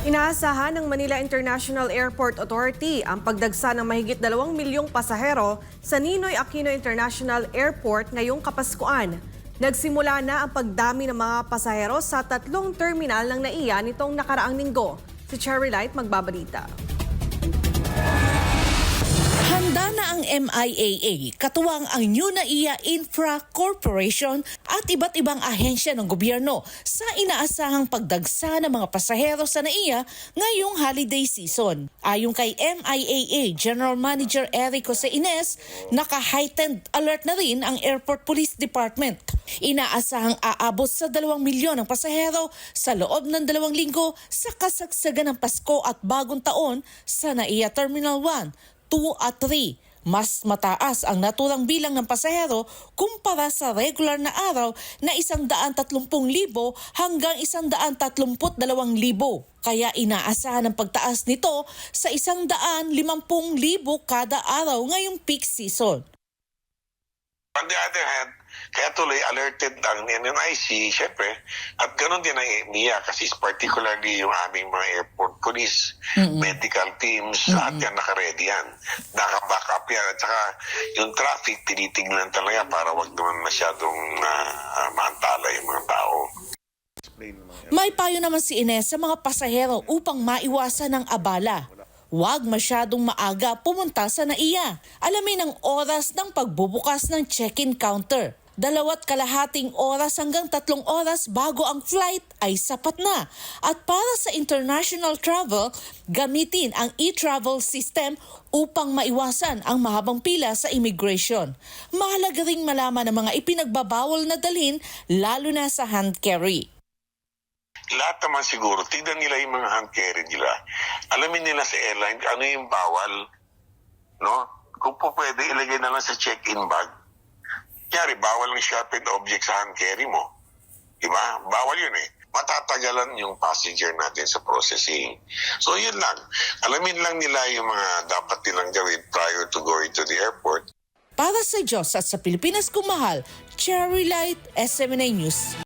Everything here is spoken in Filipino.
Inaasahan ng Manila International Airport Authority ang pagdagsa ng mahigit 2 milyong pasahero sa Ninoy Aquino International Airport ngayong Kapaskuhan. Nagsimula na ang pagdami ng mga pasahero sa 3 terminal ng NAIA nitong nakaraang linggo. Si Cherry Light magbabalita. Handa na ang MIAA, katuwang ang New NAIA Infra Corporation at iba't ibang ahensya ng gobyerno sa inaasahang pagdagsa ng mga pasahero sa NAIA ngayong holiday season. Ayon kay MIAA General Manager Eric Jose Ines, naka-heightened alert na rin ang Airport Police Department. Inaasahang aabot sa 2 milyon ang pasahero sa loob ng 2 linggo sa kasagsagan ng Pasko at Bagong Taon sa NAIA Terminal 1, 2 at 3. Mas mataas ang naturang bilang ng pasahero kumpara sa regular na araw na 130,000 hanggang 132,000. Kaya inaasahan ang pagtaas nito sa 150,000 kada araw ngayong peak season. On the other hand, kaya tuloy alerted ang NNIC, syempre, at ganoon din ang EMEA kasi particularly yung aming mga airport police, medical teams, at yan naka-ready yan. Naka-back up yan. At saka yung traffic, tinitignan talaga para wag naman masyadong maantala yung mga tao. May payo naman si Ines sa mga pasahero upang maiwasan ang abala. Huwag masyadong maaga pumunta sa NAIA. Alamin ang oras ng pagbubukas ng check-in counter. 2.5 oras hanggang 3 oras bago ang flight ay sapat na. At para sa international travel, gamitin ang e-travel system upang maiwasan ang mahabang pila sa immigration. Mahalaga ring malaman ang mga ipinagbabawal na dalhin lalo na sa hand carry. Lahat naman siguro, tignan nila yung mga hand carry nila. Alamin nila sa airline ano yung bawal. No? Kung po pwede, ilagay na lang sa check-in bag. Kaya bawal ng sharpened object sa hand carry mo. Diba? Bawal yun eh. Matatagalan yung passenger natin sa processing. So yun lang. Alamin lang nila yung mga dapat nilang gawin prior to going to the airport. Para sa Diyos at sa Pilipinas kung mahal, Cherry Light, SMNA News.